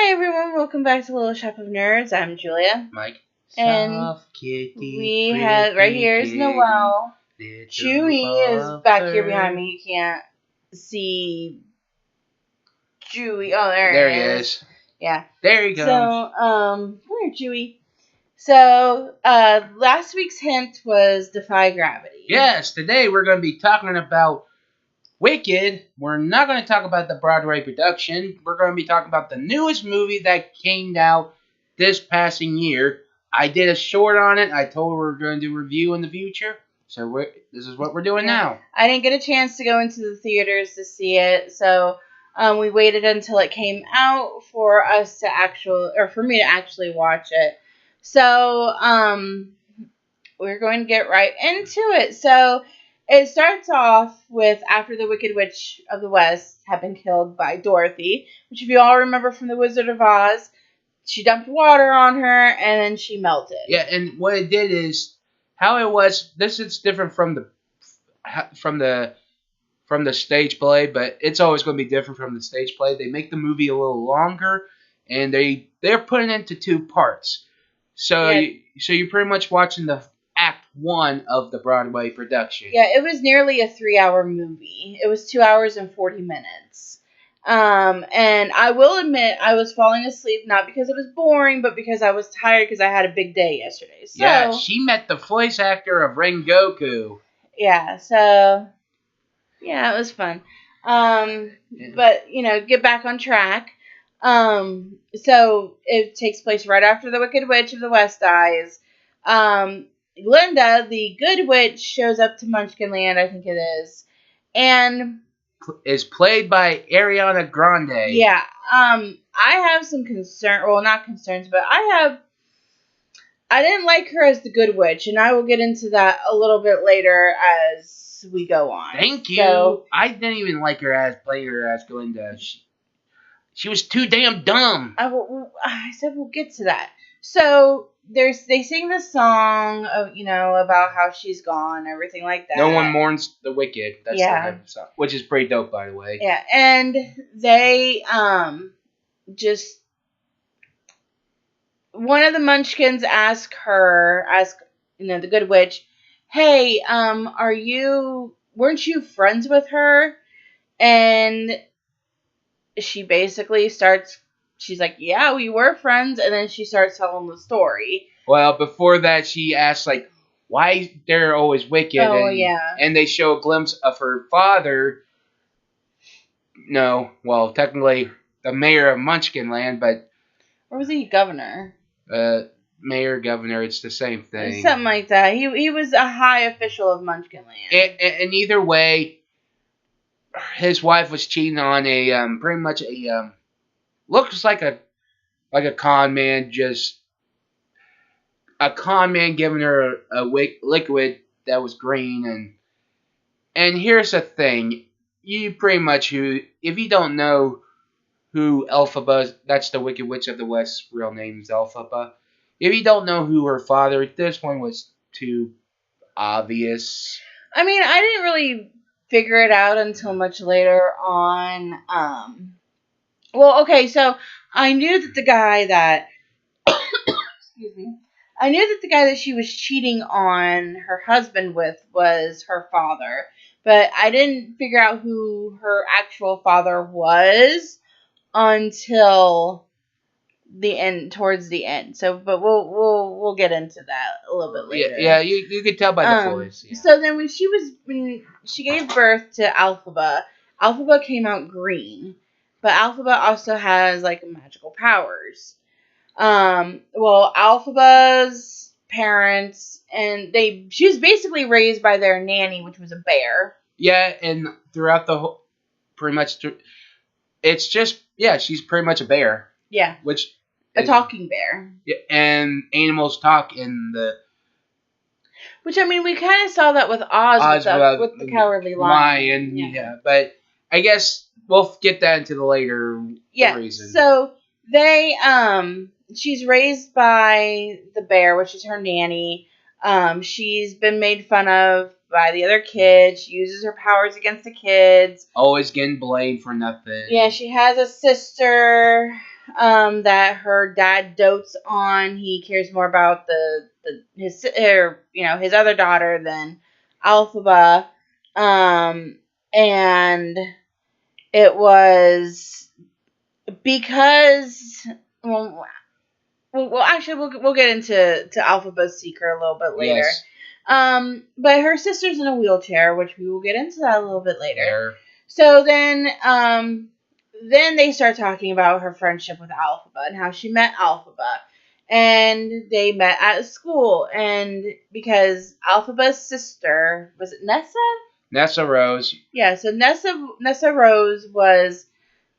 Hi everyone, welcome back to Little Shop of Nerds. I'm Julia. Mike. And Soft kitty, we have, right here is Noelle. Chewy is back here behind me. You can't see Chewy. Oh, there he is. is. Yeah. There he goes. So, come here, Chewy. So, last week's hint was Defy Gravity. Yes, today we're going to be talking about Wicked. We're not going to talk about the Broadway production. We're going to be talking about the newest movie that came out this passing year. I did a short on it. I told her we're going to do a review in the future. So this is what we're doing now. I didn't get a chance to go into the theaters to see it, so we waited until it came out for for me to actually watch it. So we're going to get right into it. So it starts off with after the Wicked Witch of the West had been killed by Dorothy, which if you all remember from The Wizard of Oz, she dumped water on her and then she melted. Yeah, and what it did is how it was. This is different from the stage play, but it's always going to be different from the stage play. They make the movie a little longer, and they're putting it into two parts. So you're pretty much watching the Act 1 of the Broadway production. Yeah, it was nearly a 3-hour movie. It was 2 hours and 40 minutes. And I will admit I was falling asleep not because it was boring, but because I was tired because I had a big day yesterday. So, yeah, she met the voice actor of Rengoku. Yeah, so yeah, it was fun. But get back on track. So it takes place right after the Wicked Witch of the West dies. Glinda, the Good Witch, shows up to Munchkinland, I think it is, and is played by Ariana Grande. Yeah. I have some concern. Well, not concerns, but I didn't like her as the Good Witch, and I will get into that a little bit later as we go on. Thank you. So, I didn't even like her as playing her as Glinda. She was too damn dumb. I said we'll get to that. So they sing the song of about how she's gone, everything like that. No one mourns the wicked. That's the song, which is pretty dope, by the way. Yeah, and they just one of the Munchkins ask the Good Witch, hey, weren't you friends with her? And she basically she's like, yeah, we were friends, and then she starts telling the story. Well, before that, she asks, like, why they're always wicked. Oh, yeah. And they show a glimpse of her father. No, well, technically, the mayor of Munchkinland, but... Or was he governor? Mayor, governor, it's the same thing. Something like that. He was a high official of Munchkinland. And either way, his wife was cheating on pretty much looks like a con man, just a con man giving her a liquid that was green, and here's the thing, you pretty much if you don't know who Elphaba, that's the Wicked Witch of the West, real name is Elphaba. If you don't know who her father, this one was too obvious. I mean, I didn't really figure it out until much later on. Well, okay, so I knew that the guy that excuse me. I knew that the guy that she was cheating on her husband with was her father, but I didn't figure out who her actual father was until the end, towards the end. So, but we'll get into that a little bit later. Yeah, you could tell by the voice. Yeah. So then when she gave birth to Elphaba came out green, but Elphaba also has like magical powers. Well, Elphaba's parents she was basically raised by their nanny, which was a bear. Yeah, and throughout the whole, pretty much, it's just she's pretty much a bear. Yeah, a talking bear. Yeah, and animals talk in the. Which, I mean, we kind of saw that with Oz with the Cowardly Lion. Yeah, but I guess we'll get that into the later reason. So she's raised by the bear, which is her nanny. She's been made fun of by the other kids. She uses her powers against the kids. Always getting blamed for nothing. Yeah, she has a sister that her dad dotes on. He cares more about his other daughter than Alphaba. And it was because actually we'll get into Alphaba's secret a little bit later. Yes. But her sister's in a wheelchair, which we will get into that a little bit later. There. So then they start talking about her friendship with Alphaba and how she met Alphaba. And they met at school. And because Alphaba's sister, was it Nessa? Nessa Rose. Yeah, so Nessa Rose was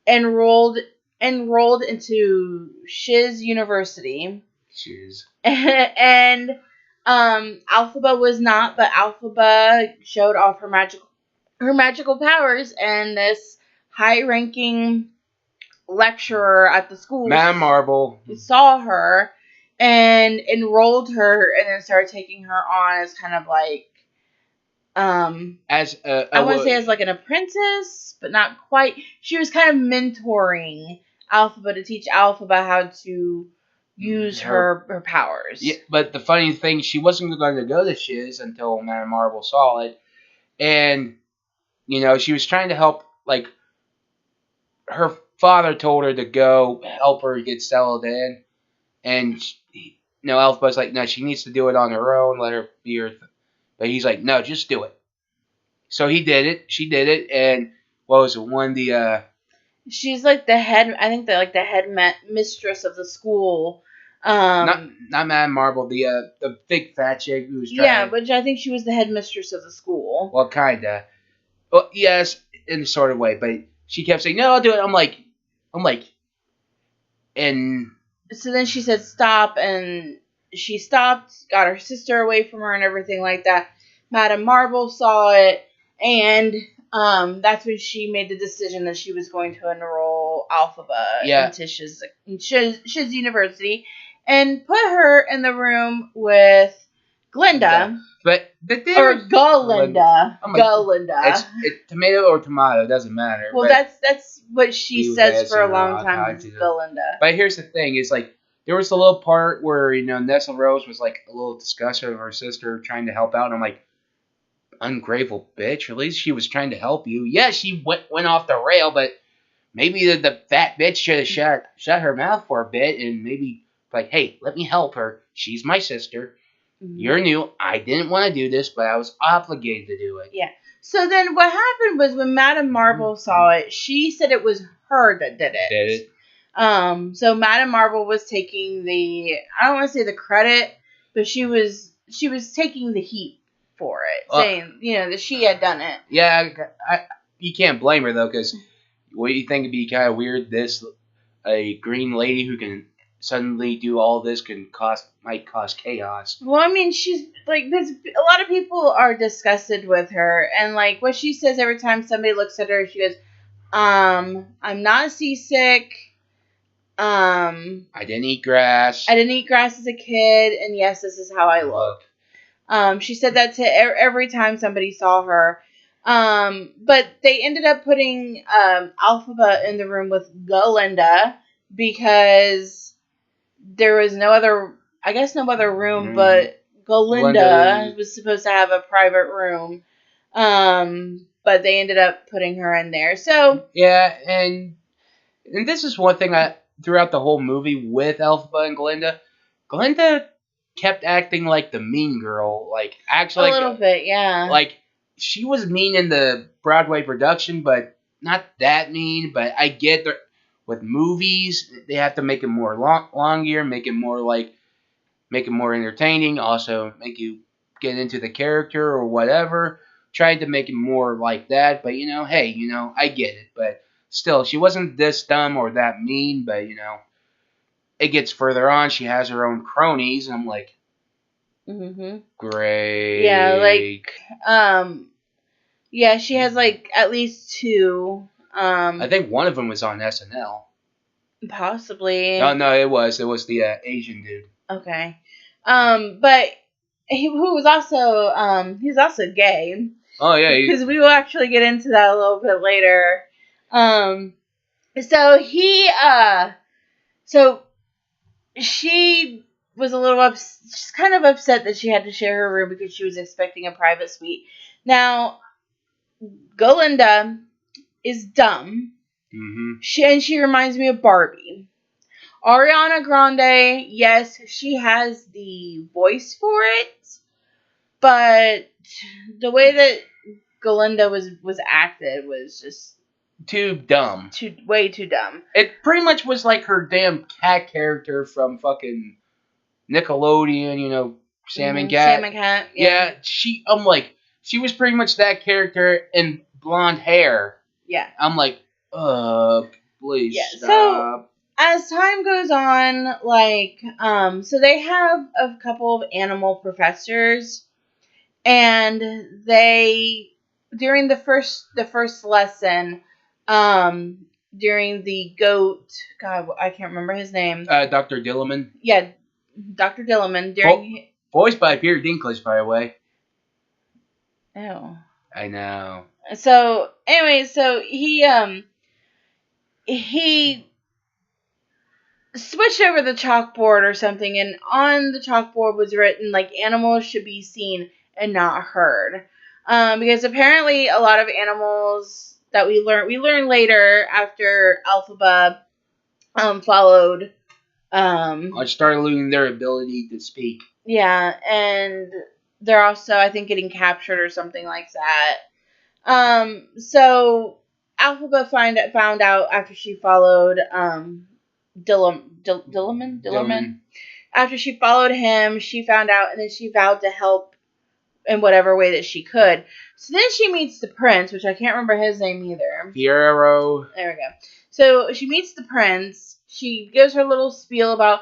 enrolled into Shiz University. Shiz. And Alphaba was not, but Alphaba showed off her magical powers, and this high-ranking lecturer at the school, Madame Marble, saw her and enrolled her, and then started taking her on as kind of like as I want to say as like an apprentice, but not quite. She was kind of mentoring Alphaba to teach Alphaba how to use her powers. Yeah, but the funny thing, she wasn't going to go to Shiz until Madame Marble saw it, and she was trying to help. Like, her father told her to go help her get settled in, and Alphaba's like, no, she needs to do it on her own. Let her be her. But he's like, no, just do it. So he did it. She did it, and what was it? Won the. She's like the head. I think the head mistress of the school. Not Madame Marble. The big fat chick who was trying. Yeah, but I think she was the head mistress of the school. Well, kinda. Well, yes, in a sort of way, but she kept saying, no, I'll do it. I'm like, and so then she said stop, and she stopped, got her sister away from her and everything like that. Madame Marble saw it, and that's when she made the decision that she was going to enroll Alphaba into Shiz University and put her in the room with Glinda. But Galinda. It's tomato or tomato, it doesn't matter. Well, that's what she says for a long time. Is Galinda. But here's the thing: is like there was a little part where Nessa Rose was like a little disgusted of her sister trying to help out, and I'm like, ungrateful bitch. At least she was trying to help you. Yeah, she went off the rail, but maybe the fat bitch should have shut her mouth for a bit and maybe like, hey, let me help her. She's my sister. You're new. I didn't want to do this, but I was obligated to do it. Yeah. So then what happened was when Madame Marble saw it, she said it was her that did it. So Madame Marble was taking I don't want to say the credit, but she was taking the heat for it, saying, that she had done it. Yeah, you can't blame her, though, because what do you think would be kind of weird? A green lady who can suddenly do all this might cause chaos. Well, I mean, she's like, a lot of people are disgusted with her, and like what she says every time somebody looks at her, she goes, I'm not seasick. I didn't eat grass. I didn't eat grass as a kid, and yes, this is how I look. She said that to every time somebody saw her. But they ended up putting Alphaba in the room with Galinda because there was no other room, but Galinda was supposed to have a private room. But they ended up putting her in there. So yeah, and this is one thing throughout the whole movie with Alphaba and Galinda. Galinda kept acting like the mean girl, like actually a little bit, yeah. Like she was mean in the Broadway production, but not that mean. But I get that with movies, they have to make it more longer, make it more entertaining, also make you get into the character or whatever. Tried to make it more like that, but hey, I get it. But still, she wasn't this dumb or that mean, but it gets further on. She has her own cronies, and I'm like, great. Yeah, like, yeah, she has like at least two. I think one of them was on SNL. Possibly. No, it was the Asian dude. Okay, but who was also he's also gay. Oh yeah, because we will actually get into that a little bit later. So he So she was a little she's kind of upset that she had to share her room because she was expecting a private suite. Now, Galinda is dumb. Mm-hmm. She reminds me of Barbie. Ariana Grande, yes, she has the voice for it, but the way that Galinda was acted was just Too dumb. way too dumb. It pretty much was like her damn cat character from fucking Nickelodeon, you know, Sam and Cat. Sam and Cat, Yeah, I'm like, she was pretty much that character in blonde hair. Yeah. I'm like, please stop. So as time goes on, so they have a couple of animal professors, and they during the first lesson, during the goat, God, I can't remember his name. Dr. Dillerman. Yeah, Dr. Dillerman. During voiced by Peter Dinklage, by the way. Oh. I know. So anyway, so he switched over the chalkboard or something, and on the chalkboard was written like animals should be seen and not heard, because apparently a lot of animals that we learned later after Alphaba followed. I started losing their ability to speak. Yeah, and they're also, I think, getting captured or something like that. So Alphaba found out after she followed Dillerman. After she followed him, she found out, and then she vowed to help in whatever way that she could. So then she meets the prince, which I can't remember his name either. Fierro. There we go. So she meets the prince. She gives her little spiel about,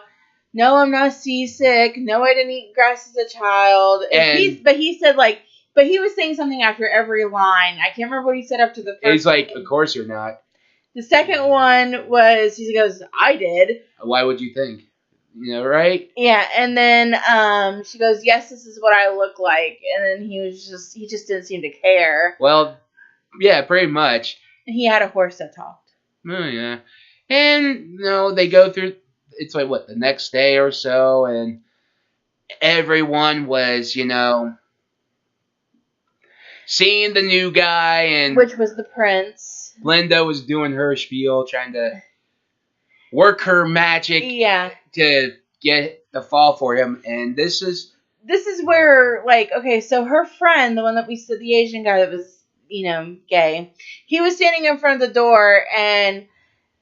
no, I'm not seasick. No, I didn't eat grass as a child. But he said, but he was saying something after every line. I can't remember what he said after the first. He's like, of course you're not. The second one was, he goes, I did. Why would you think? You know, right? Yeah, and then she goes, yes, this is what I look like. And then he just didn't seem to care. Well, yeah, pretty much. And he had a horse that talked. Oh, yeah. And, they go through, it's like, the next day or so, and everyone was, seeing the new guy, and which was the prince. Linda was doing her spiel, trying to work her magic to get the fall for him, and this is where, so her friend, the one that we said, the Asian guy that was, gay, he was standing in front of the door, and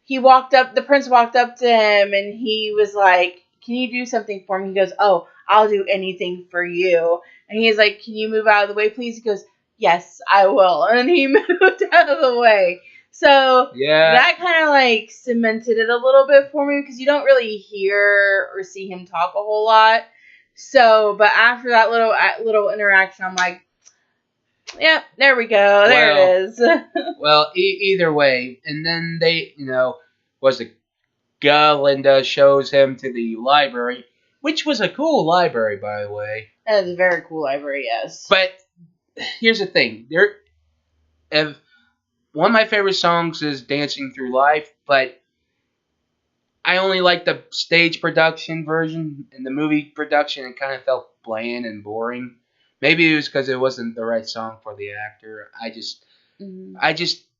the prince walked up to him, and he was like, can you do something for me? He goes, oh, I'll do anything for you. And he's like, can you move out of the way, please? He goes, yes, I will. And he moved out of the way. So that kind of cemented it a little bit for me, because you don't really hear or see him talk a whole lot. So, but after that little interaction, I'm like, yep, there we go. There it is. Well, either way. And then they, was it Galinda shows him to the library, which was a cool library, by the way. That is a very cool library, yes. But here's the thing. One of my favorite songs is Dancing Through Life, but I only like the stage production version. In the movie production, it kind of felt bland and boring. Maybe it was because it wasn't the right song for the actor. I just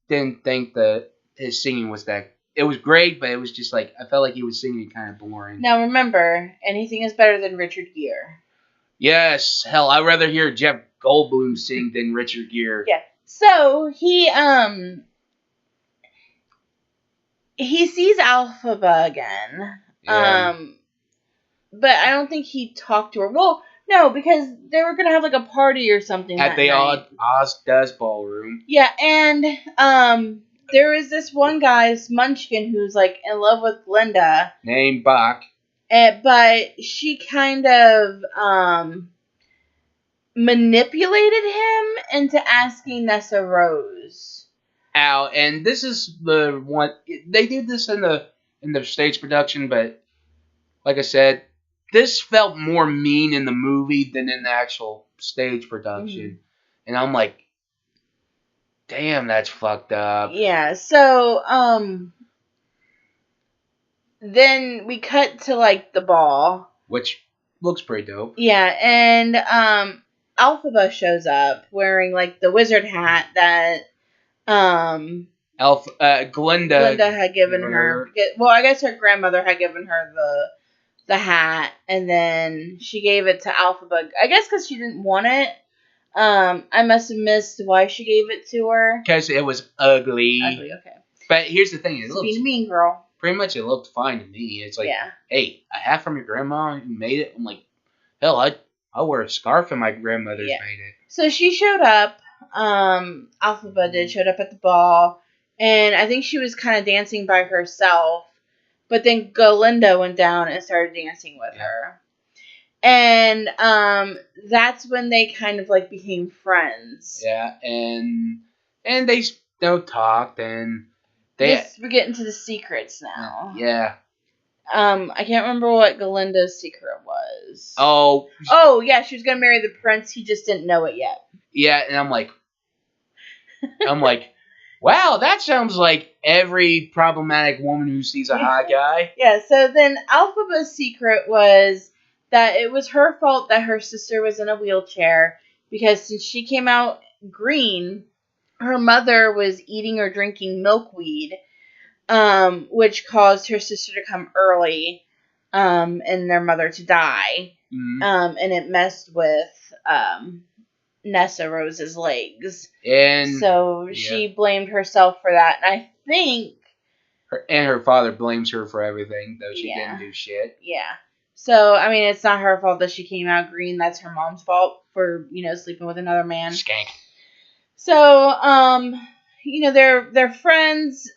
didn't think that his singing was that. It was great, but it was just I felt like he was singing kind of boring. Now remember, anything is better than Richard Gere. Yes, hell, I'd rather hear Jeff Goldblum sing than Richard Gere. Yeah. So he sees Alphaba again. Yeah. But I don't think he talked to her. Well, no, because they were gonna have a party or something at the Oz Does Ballroom. Yeah, and there is this one guy, Munchkin, who's in love with Glinda. Named Bach. But she kind of manipulated him into asking Nessa Rose out, and this is the one they did this in the stage production, but like I said, this felt more mean in the movie than in the actual stage production, and I'm like, damn, that's fucked up. Yeah. So then we cut to like the ball. which looks pretty dope. Yeah, and Alphaba shows up wearing like the wizard hat that Glinda had given her. Well, I guess her grandmother had given her the hat, and then she gave it to Alphaba. I guess because she didn't want it. I must have missed why she gave it to her. Because it was ugly. Ugly, okay. But here's the thing: it Being a mean girl. Pretty much, it looked fine to me. It's like, yeah. Hey, a hat from your grandma, you made it. I'm like, hell, I wear a scarf and my grandmother's made it. So she showed up. Alphaba showed up at the ball, and I think she was kind of dancing by herself. But then Galinda went down and started dancing with her. And that's when they kind of like became friends. Yeah, and they talked, and we're getting to the secrets now. Yeah. I can't remember what Galinda's secret was. Oh yeah, she was gonna marry the prince. He just didn't know it yet. Yeah, and I'm like, wow, that sounds like every problematic woman who sees a hot guy. Yeah. So then Alphaba's secret was that it was her fault that her sister was in a wheelchair because since she came out green, her mother was eating or drinking milkweed, which caused her sister to come early, and their mother to die. Mm-hmm. And it messed with Nessa Rose's legs. And so she blamed herself for that. And I think her father blames her for everything, though she didn't do shit. Yeah. So, I mean, it's not her fault that she came out green. That's her mom's fault for, sleeping with another man. Skank. So, they're friends.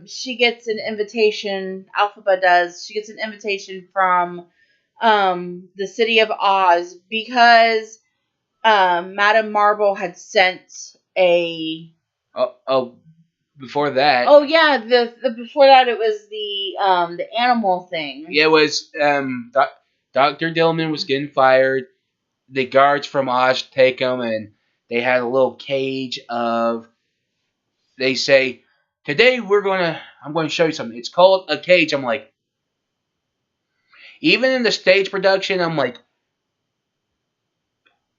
She gets an invitation. Alphaba does. She gets an invitation from the city of Oz because Madame Marble had sent a. Before that. Oh yeah, the before that it was the animal thing. Yeah, it was Dr. Dillman was getting fired. The guards from Oz take him, and they had a little cage of. They say, today I'm going to show you something. It's called a cage. I'm like, even in the stage production, I'm like,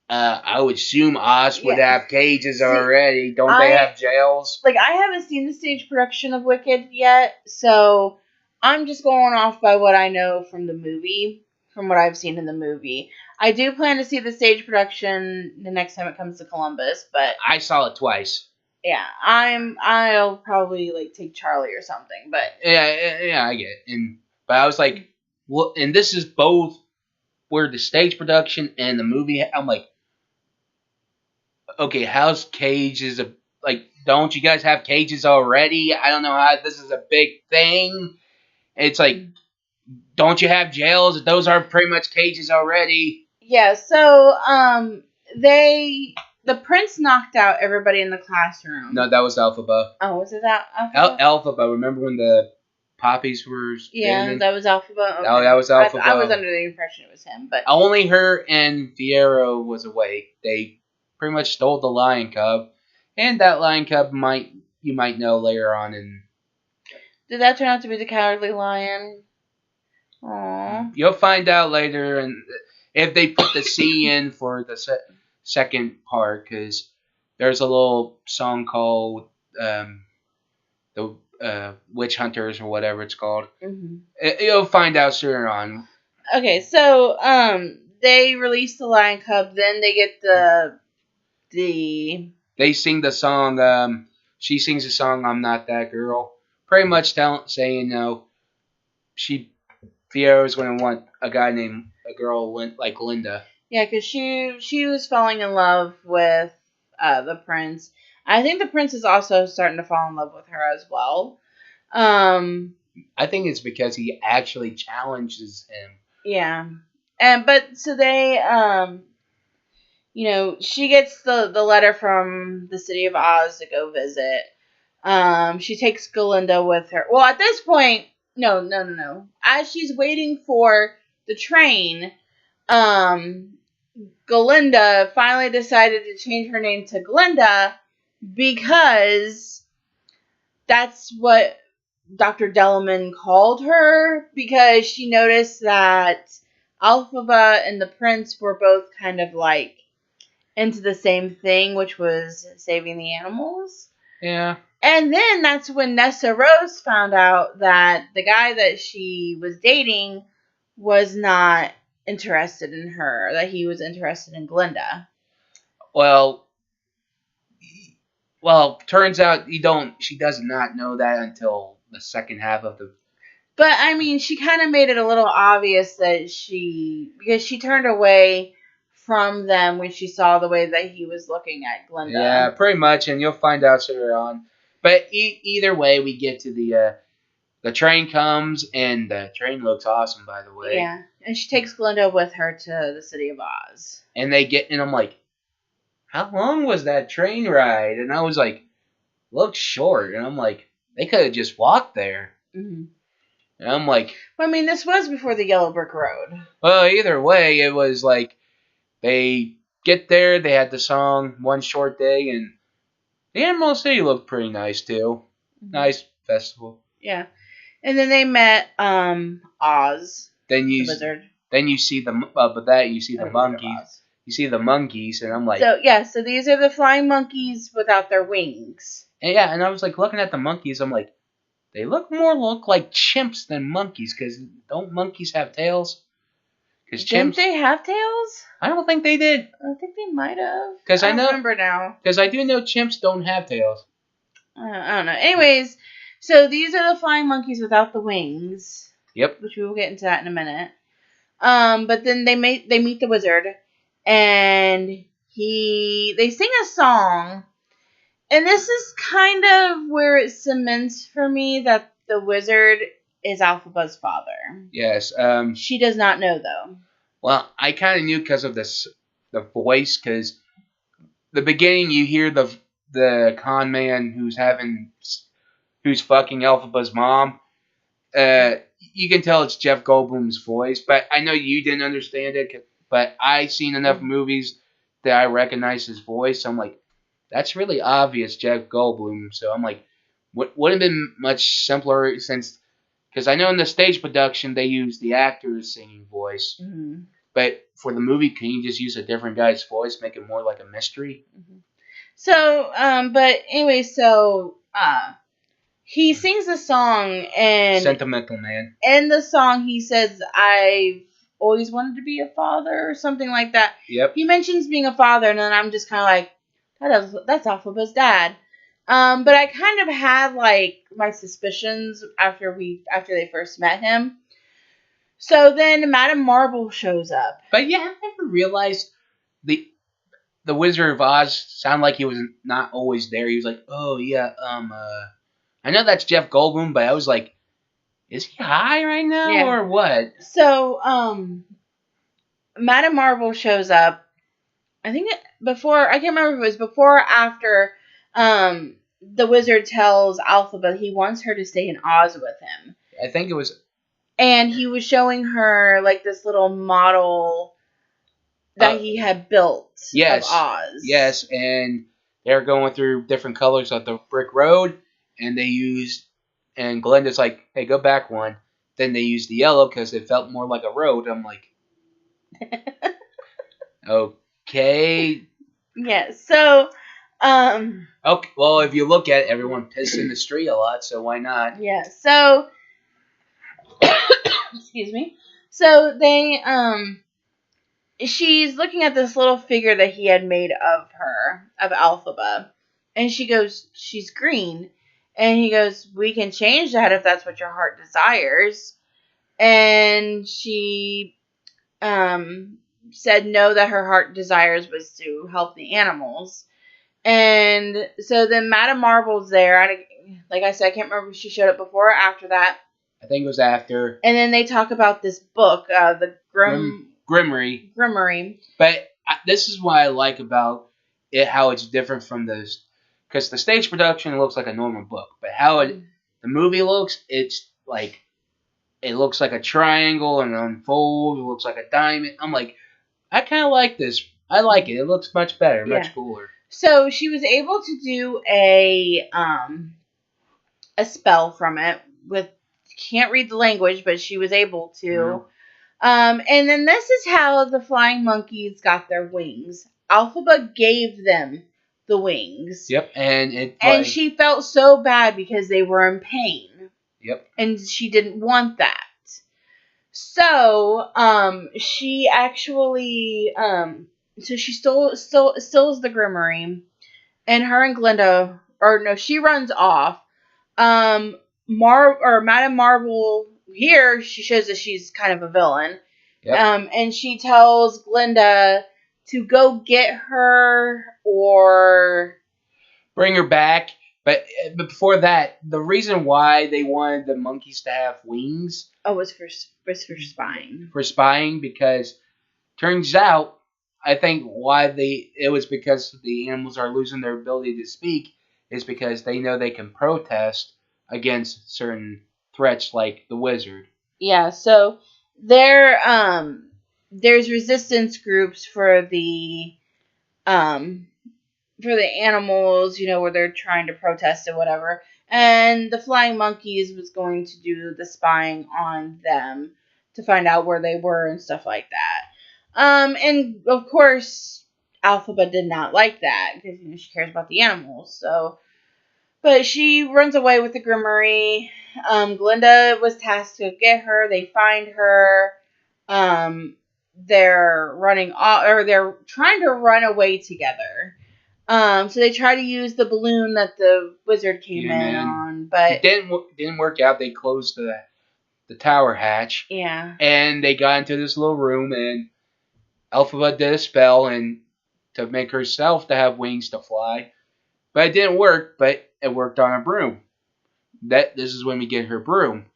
I would assume Oz would have cages already. Don't they have jails? Like, I haven't seen the stage production of Wicked yet, so I'm just going off by what I know from the movie, from what I've seen in the movie. I do plan to see the stage production the next time it comes to Columbus, but I saw it twice. Yeah, I'll probably like take Charlie or something, but yeah, I get it. But I was like, well, and this is both where the stage production and the movie. I'm like, okay, how's cages don't you guys have cages already? I don't know how this is a big thing. It's like, don't you have jails? Those are pretty much cages already. Yeah, so the prince knocked out everybody in the classroom. No, that was Alphaba. Oh, was it that Alphaba? Alphaba. Remember when the poppies were spinning? Yeah, that was Alphaba. Okay. Oh, that was Alphaba. I was under the impression it was him, but only her and Fiyero was awake. They pretty much stole the lion cub, and that lion cub you might know later on in. Did that turn out to be the Cowardly Lion? Aww. You'll find out later, and if they put the C in for the second part, because there's a little song called the Witch Hunters or whatever it's called. Mm-hmm. You'll find out sooner on. Okay, so they release the lion cub, then they get They sing the song. She sings the song "I'm Not That Girl." Pretty much saying Fiyero is going to want a girl like Linda. Yeah, because she was falling in love with the prince. I think the prince is also starting to fall in love with her as well. I think it's because he actually challenges him. Yeah, but so they she gets the letter from the city of Oz to go visit. She takes Galinda with her. Well, at this point, no. As she's waiting for the train, Galinda finally decided to change her name to Glinda because that's what Dr. Delamain called her because she noticed that Alphaba and the prince were both kind of like into the same thing, which was saving the animals. Yeah. And then that's when Nessa Rose found out that the guy that she was dating was not interested in her, that he was interested in Glinda. Well, turns out she does not know that until the second half of the. But I mean, she kind of made it a little obvious that because she turned away from them when she saw the way that he was looking at Glinda. Yeah, pretty much, and you'll find out later on. But either way, we get to the train comes, and the train looks awesome, by the way. Yeah, and she takes Glinda with her to the city of Oz. And I'm like, how long was that train ride? And I was like, looks short. And I'm like, they could have just walked there. Mm-hmm. And I'm like, well, I mean, this was before the Yellow Brick Road. Well, either way, it was like they get there, they had the song One Short Day, and the Emerald City looked pretty nice too. Mm-hmm. Nice festival. Yeah. And then they met Oz, the wizard. Then you see the monkeys. You see the monkeys, and I'm like, so these are the flying monkeys without their wings. And I was like looking at the monkeys, I'm like, they look like chimps than monkeys, because don't monkeys have tails? Didn't they have tails? I don't think they did. I think they might have. Because I don't remember now. Because I do know chimps don't have tails. I don't know. Anyways, so these are the flying monkeys without the wings. Yep. Which we will get into that in a minute. But then they meet the wizard, and they sing a song, and this is kind of where it cements for me that the wizard is Alphaba's father. Yes. She does not know, though. Well, I kind of knew because of the voice, because the beginning you hear the con man who's fucking Alphaba's mom. You can tell it's Jeff Goldblum's voice, but I know you didn't understand it. But I seen enough movies that I recognize his voice. So I'm like, that's really obvious, Jeff Goldblum. So I'm like, would have been much simpler because I know in the stage production they use the actor's singing voice. Mm-hmm. But for the movie, can you just use a different guy's voice, make it more like a mystery? Mm-hmm. So, but anyway, he sings a song, and Sentimental Man. In the song, he says, "I've always wanted to be a father," or something like that. Yep. He mentions being a father, and then I'm just kind of like, that's Alphaba's dad. But I kind of had like my suspicions after they first met him. So then Madame Marble shows up. But yeah, have you ever realized the Wizard of Oz sounded like he was not always there? He was like, oh yeah, I know that's Jeff Goldblum, but I was like, is he high right now or what? So, Madame Marble shows up. I think I can't remember if it was before or after, the wizard tells Alphaba he wants her to stay in Oz with him. I think it was. And he was showing her like this little model that he had built of Oz. Yes, and they're going through different colors of the brick road, and and Glinda's like, hey, go back one. Then they used the yellow because it felt more like a road. I'm like, okay. Yeah, so, okay, well, if you look at it, everyone pissed in the street a lot, so why not? Yeah, so, excuse me. So they, she's looking at this little figure that he had made of Alphaba, and she goes, she's green. And he goes, we can change that if that's what your heart desires. And she said no, that her heart desires was to help the animals. And so then Madame Marble's there. Like I said, I can't remember if she showed up before or after that. I think it was after. And then they talk about this book, the Grimmery. But this is what I like about it, how it's different from this. Because the stage production looks like a normal book. But how the movie looks, it's like, it looks like a triangle and it unfolds. It looks like a diamond. I'm like, I kind of like this. I like it. It looks much better, much cooler. So she was able to do a spell from it, with can't read the language, but she was able to. Mhm. And then this is how the flying monkeys got their wings. Alphaba gave them the wings. Yep, and it And like she felt so bad because they were in pain. yep. And she didn't want that. So, she actually, so she steals the Grimmery, and her and Glinda, or no, she runs off. Um, Madame Marvel here, she shows that she's kind of a villain. Yep. And she tells Glinda to go get her or Bring her back. But before that, the reason why they wanted the monkeys to have wings was for spying. for spying, because turns out, I think why it was because the animals are losing their ability to speak is because they know they can protest against certain threats like the wizard. Yeah, so there's resistance groups um for the animals, where they're trying to protest and whatever. And the flying monkeys was going to do the spying on them to find out where they were and stuff like that. And of course, Alphaba did not like that because she cares about the animals. So, but she runs away with the Grimmery. Glinda was tasked to get her. They find her. They're running off, or they're trying to run away together. So they try to use the balloon that the wizard came in on, but it didn't work out. They closed the tower hatch. Yeah. And they got into this little room, and Elphaba did a spell and to make herself to have wings to fly. But it didn't work, but it worked on a broom. This is when we get her broom.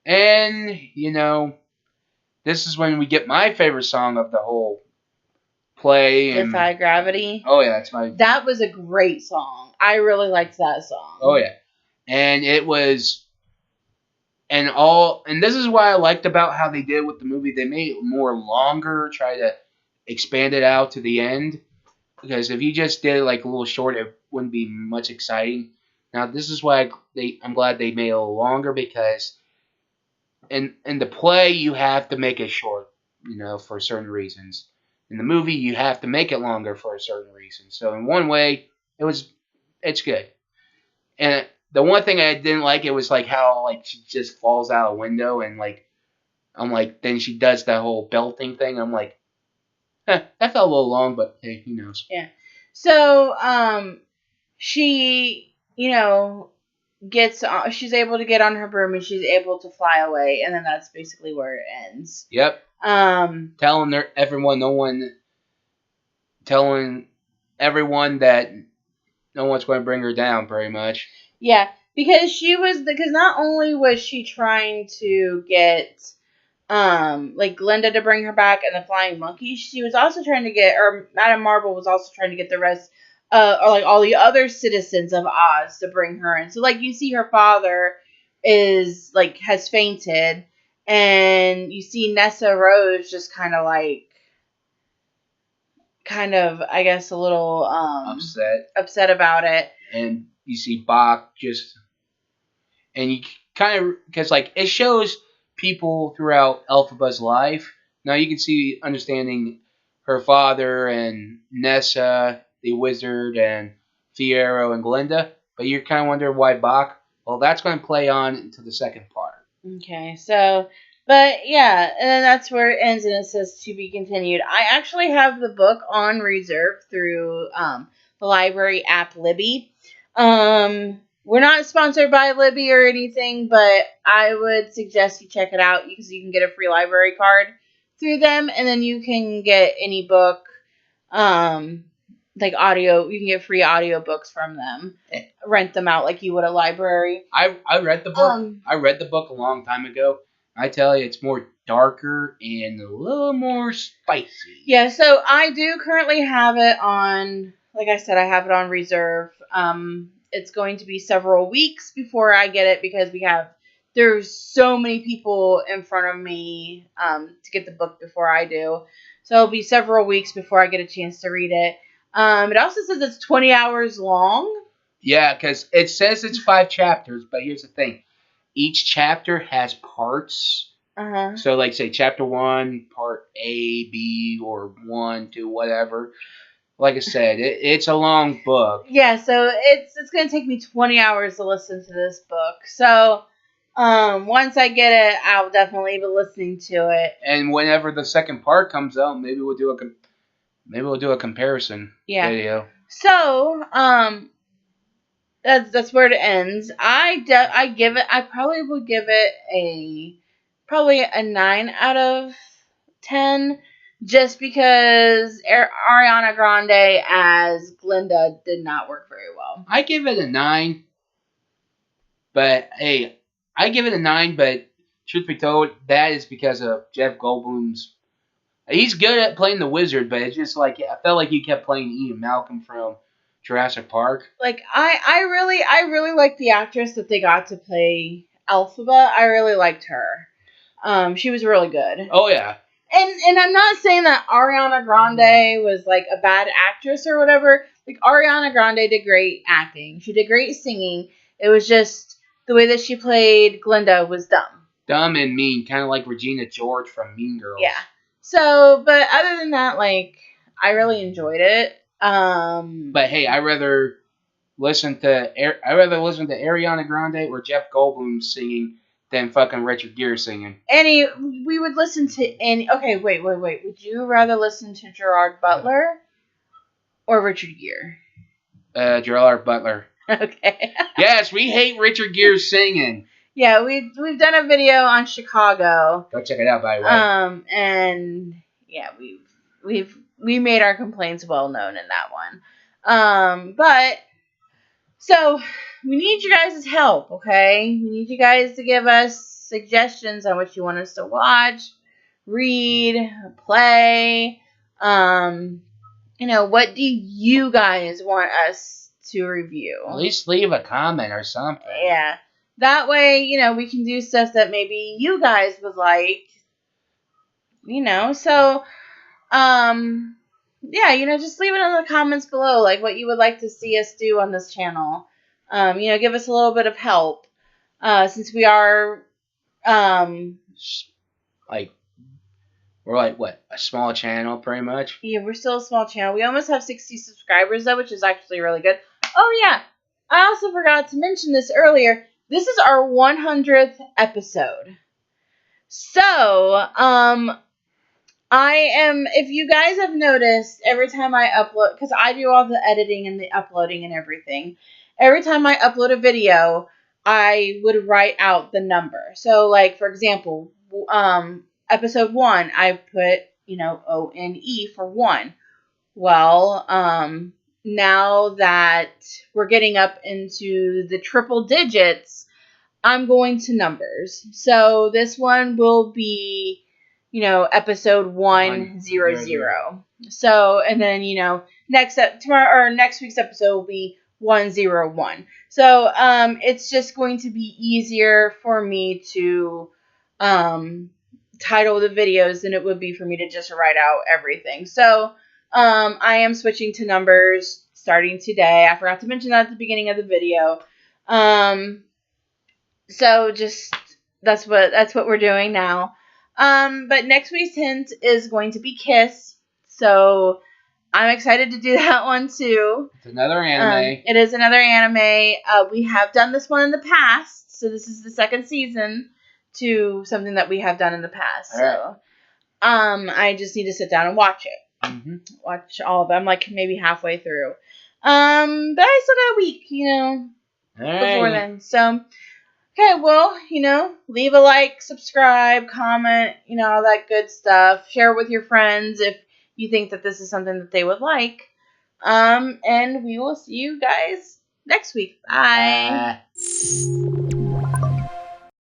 And, this is when we get my favorite song of the whole play. Defy Gravity. Oh, yeah, That was a great song. I really liked that song. Oh, yeah. And it was... And this is what I liked about how they did with the movie. They made it more longer, try to expand it out to the end. Because if you just did it like a little short, it wouldn't be much exciting. Now, this is why I'm glad they made it a little longer, because in the play, you have to make it short, for certain reasons. In the movie, you have to make it longer for a certain reason. So in one way, it's good. And the one thing I didn't like, it was like how like she just falls out a window, and like I'm like, then she does that whole belting thing. I'm like, that felt a little long, but hey, who knows? Yeah. So, she, she's able to get on her broom and she's able to fly away, and then that's basically where it ends. Yep. Telling everyone that no one's going to bring her down, pretty much. Yeah, because not only was she trying to get like Glinda to bring her back and the flying monkey, she was also trying to get, or Madame Marvel was also trying to get the rest, or like all the other citizens of Oz to bring her in. So like you see her father is like has fainted, and you see Nessa Rose just kind of I guess a little upset about it. And you see Bach and you kind of, because like it shows people throughout Elphaba's life. Now you can see understanding her father and Nessa, the wizard, and Fiyero and Glinda, but you're kind of wondering why Bach. Well, that's going to play on into the second part. Okay, so, but yeah, and then that's where it ends, and it says to be continued. I actually have the book on reserve through the library app Libby. We're not sponsored by Libby or anything, but I would suggest you check it out because you can get a free library card through them, and then you can get any book, like audio. You can get free audio books from them. Rent them out like you would a library. I read the book. I read the book a long time ago. I tell you, it's more darker and a little more spicy. Yeah, so I do currently have it on. Like I said, I have it on reserve. It's going to be several weeks before I get it because there's so many people in front of me to get the book before I do. So it'll be several weeks before I get a chance to read it. It also says it's 20 hours long. Yeah, because it says it's 5 chapters, but here's the thing. each chapter has parts. Uh-huh. So, like, say, chapter 1, part A, B, or 1, 2, whatever. Like I said, it's a long book. Yeah, so it's gonna take me 20 hours to listen to this book. So, once I get it, I'll definitely be listening to it. And whenever the second part comes out, maybe we'll do a comparison video. So, that's where it ends. I probably would give it probably a 9 out of 10, just because Ariana Grande as Glinda did not work very well. I give it a 9. But hey, I give it a 9. But truth be told, that is because of Jeff Goldblum's. He's good at playing the wizard, but it's just like I felt like he kept playing Ian Malcolm from Jurassic Park. Like I really like the actress that they got to play Elphaba. I really liked her. She was really good. Oh yeah. And I'm not saying that Ariana Grande was like a bad actress or whatever. Like Ariana Grande did great acting. She did great singing. It was just the way that she played Glinda was dumb. Dumb and mean, kind of like Regina George from Mean Girls. Yeah. So, but other than that, like I really enjoyed it. But hey, I'd rather listen to Ariana Grande or Jeff Goldblum singing than fucking Richard Gere singing. We would listen to any. Okay, wait. Would you rather listen to Gerard Butler or Richard Gere? Gerard Butler. Okay. Yes, we hate Richard Gere singing. Yeah, we've done a video on Chicago. Go check it out, by the way. And yeah, we made our complaints well known in that one. But so we need you guys' help, okay? We need you guys to give us suggestions on what you want us to watch, read, play. What do you guys want us to review? At least leave a comment or something. Yeah. That way, we can do stuff that maybe you guys would like. So, yeah, just leave it in the comments below, like what you would like to see us do on this channel. Give us a little bit of help, since we are, we're like, what, a small channel, pretty much? Yeah, we're still a small channel. We almost have 60 subscribers, though, which is actually really good. Oh, yeah. I also forgot to mention this earlier. This is our 100th episode. So, if you guys have noticed, every time I upload, because I do all the editing and the uploading and everything, every time I upload a video, I would write out the number. So, like, for example, episode 1, I put, ONE for 1. Well, now that we're getting up into the triple digits, I'm going to numbers. So this one will be, episode 100. So, and then, next week's episode will be 101. So, it's just going to be easier for me to, title the videos than it would be for me to just write out everything. So, I am switching to numbers starting today. I forgot to mention that at the beginning of the video. So just that's what we're doing now. But next week's hint is going to be Kiss. So I'm excited to do that one too. It's another anime. It is another anime. We have done this one in the past, so this is the second season to something that we have done in the past. So I just need to sit down and watch it. Mm-hmm. Watch all of it. I'm like maybe halfway through. But I still got a week, before then. So, okay, well, leave a like, subscribe, comment, all that good stuff. Share it with your friends if you think that this is something that they would like. And we will see you guys next week. Bye.